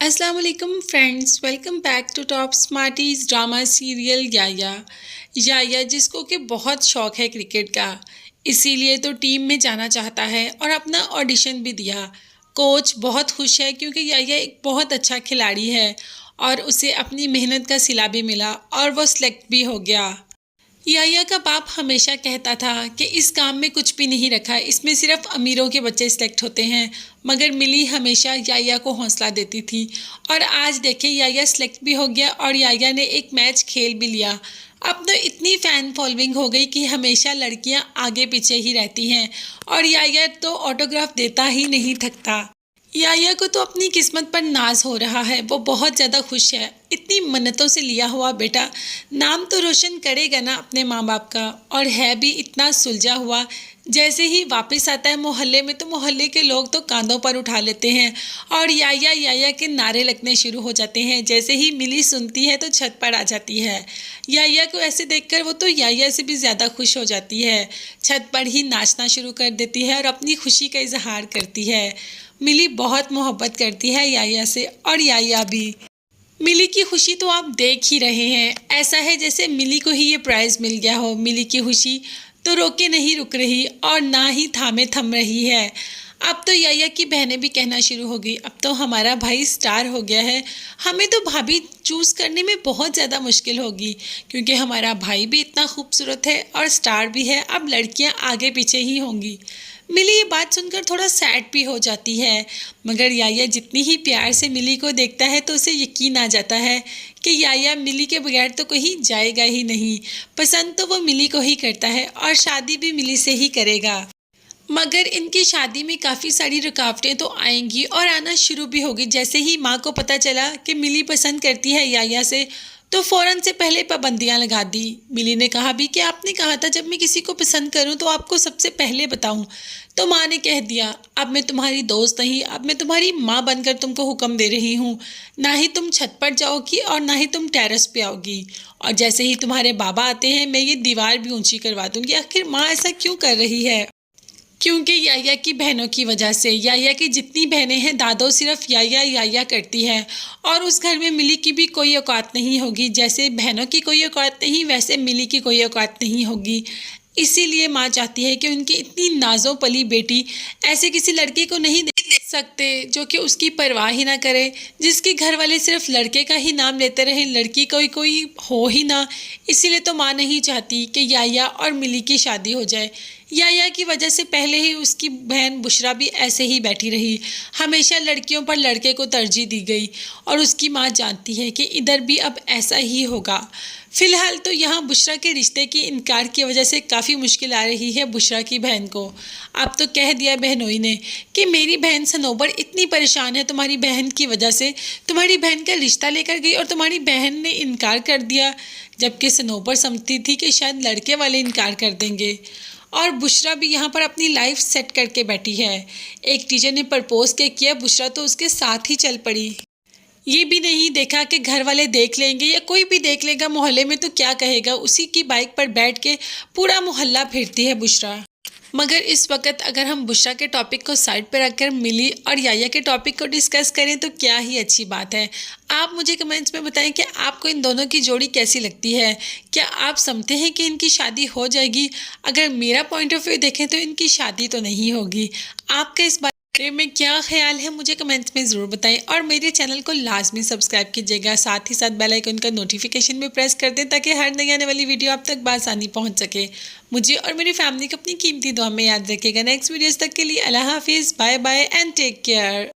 अस्सलाम वालेकुम friends, welcome back to top smarties drama serial याया जिसको कि बहुत शौक है क्रिकेट का। इसीलिए तो टीम में जाना चाहता है और अपना ऑडिशन भी दिया। कोच बहुत खुश है क्योंकि याया एक बहुत अच्छा खिलाड़ी है और उसे अपनी मेहनत का सिला भी मिला और वो सिलेक्ट भी हो गया। याया का बाप हमेशा कहता था कि इस काम में कुछ भी नहीं रखा, इसमें सिर्फ अमीरों के बच्चे सिलेक्ट होते हैं। मगर मिली हमेशा याया को हौसला देती थी और आज देखें याया सिलेक्ट भी हो गया और याया ने एक मैच खेल भी लिया। अब तो इतनी फ़ैन फॉलोइंग हो गई कि हमेशा लड़कियां आगे पीछे ही रहती हैं और याया तो ऑटोग्राफ देता ही नहीं थकता। याया को तो अपनी किस्मत पर नाज हो रहा है, वो बहुत ज़्यादा खुश है। इतनी मन्नतों से लिया हुआ बेटा नाम तो रोशन करेगा ना अपने माँ बाप का, और है भी इतना सुलझा हुआ। जैसे ही वापस आता है मोहल्ले में तो मोहल्ले के लोग तो कांधों पर उठा लेते हैं और याया याया के नारे लगने शुरू हो जाते हैं। जैसे ही मिली सुनती है तो छत पर आ जाती है। याया को ऐसे देखकर वो तो याया से भी ज़्यादा खुश हो जाती है। छत पर ही नाचना शुरू कर देती है और अपनी खुशी का इजहार करती है। मिली बहुत मोहब्बत करती है याया से और याया भी। मिली की खुशी तो आप देख ही रहे हैं, ऐसा है जैसे मिली को ही ये प्राइज़ मिल गया हो। मिली की खुशी तो रोके नहीं रुक रही और ना ही थामे थम रही है। अब तो याया की बहनें भी कहना शुरू हो गई, अब तो हमारा भाई स्टार हो गया है, हमें तो भाभी चूज़ करने में बहुत ज़्यादा मुश्किल होगी क्योंकि हमारा भाई भी इतना खूबसूरत है और स्टार भी है, अब लड़कियां आगे पीछे ही होंगी। मिली ये बात सुनकर थोड़ा सैड भी हो जाती है, मगर याया जितनी ही प्यार से मिली को देखता है तो उसे यकीन आ जाता है कि याया मिली के बगैर तो कहीं जाएगा ही नहीं। पसंद तो वो मिली को ही करता है और शादी भी मिली से ही करेगा। मगर इनकी शादी में काफ़ी सारी रुकावटें तो आएंगी और आना शुरू भी होगी। जैसे ही माँ को पता चला कि मिली पसंद करती है याया से तो फ़ौरन से पहले पाबंदियाँ लगा दी। मिली ने कहा भी कि आपने कहा था जब मैं किसी को पसंद करूं तो आपको सबसे पहले बताऊं। तो माँ ने कह दिया अब मैं तुम्हारी दोस्त नहीं, अब मैं तुम्हारी माँ बनकर तुमको हुक्म दे रही हूँ। ना ही तुम छत पर जाओगी और ना ही तुम टेरेस पे आओगी, और जैसे ही तुम्हारे बाबा आते हैं मैं ये दीवार भी ऊंची करवा दूंगी। आखिर माँ ऐसा क्यों कर रही है? क्योंकि याया की बहनों की वजह से। याया की जितनी बहनें हैं दादो सिर्फ याया याया करती है और उस घर में मिली की भी कोई औकात नहीं होगी। जैसे बहनों की कोई औकात नहीं वैसे मिली की कोई औकात नहीं होगी। इसीलिए माँ चाहती है कि उनकी इतनी नाजो पली बेटी ऐसे किसी लड़के को नहीं दे सकते जो कि उसकी परवाह ही ना करे, जिसके घर वाले सिर्फ लड़के का ही नाम लेते रहे, लड़की कोई कोई हो ही ना। इसीलिए तो माँ नहीं चाहती कि याया और मिली की शादी हो जाए। याया की वजह से पहले ही उसकी बहन बुशरा भी ऐसे ही बैठी रही, हमेशा लड़कियों पर लड़के को तरजीह दी गई और उसकी माँ जानती है कि इधर भी अब ऐसा ही होगा। फिलहाल तो यहाँ बुशरा के रिश्ते की इनकार की वजह से काफ़ी मुश्किल आ रही है बुशरा की बहन को। अब तो कह दिया बहनोई ने कि मेरी बहन सनोबर इतनी परेशान है तुम्हारी बहन की वजह से, तुम्हारी बहन का रिश्ता लेकर गई और तुम्हारी बहन ने इनकार कर दिया, जबकि सनोबर समझती थी कि शायद लड़के वाले इनकार कर देंगे। और बुशरा भी यहाँ पर अपनी लाइफ सेट करके बैठी है। एक टीचर ने प्रपोज के किया, बुशरा तो उसके साथ ही चल पड़ी। ये भी नहीं देखा कि घर वाले देख लेंगे या कोई भी देख लेगा मोहल्ले में तो क्या कहेगा। उसी की बाइक पर बैठ के पूरा मोहल्ला फिरती है बुशरा। मगर इस वक्त अगर हम बुशरा के टॉपिक को साइड पर रखकर मिली और याया के टॉपिक को डिस्कस करें तो क्या ही अच्छी बात है। आप मुझे कमेंट्स में बताएं कि आपको इन दोनों की जोड़ी कैसी लगती है। क्या आप समझते हैं कि इनकी शादी हो जाएगी? अगर मेरा पॉइंट ऑफ व्यू देखें तो इनकी शादी तो नहीं होगी। आपका इस बारे में क्या ख्याल है मुझे कमेंट्स में ज़रूर बताएं और मेरे चैनल को लाजमी सब्सक्राइब कीजिएगा। साथ ही साथ बेल आइकन का नोटिफिकेशन भी प्रेस कर दें ताकि हर नई आने वाली वीडियो आप तक बआसानी पहुंच सके। मुझे और मेरी फैमिली को अपनी कीमती दुआ में याद रखिएगा। नेक्स्ट वीडियोस तक के लिए अल्लाह हाफिज़, bye bye and take care.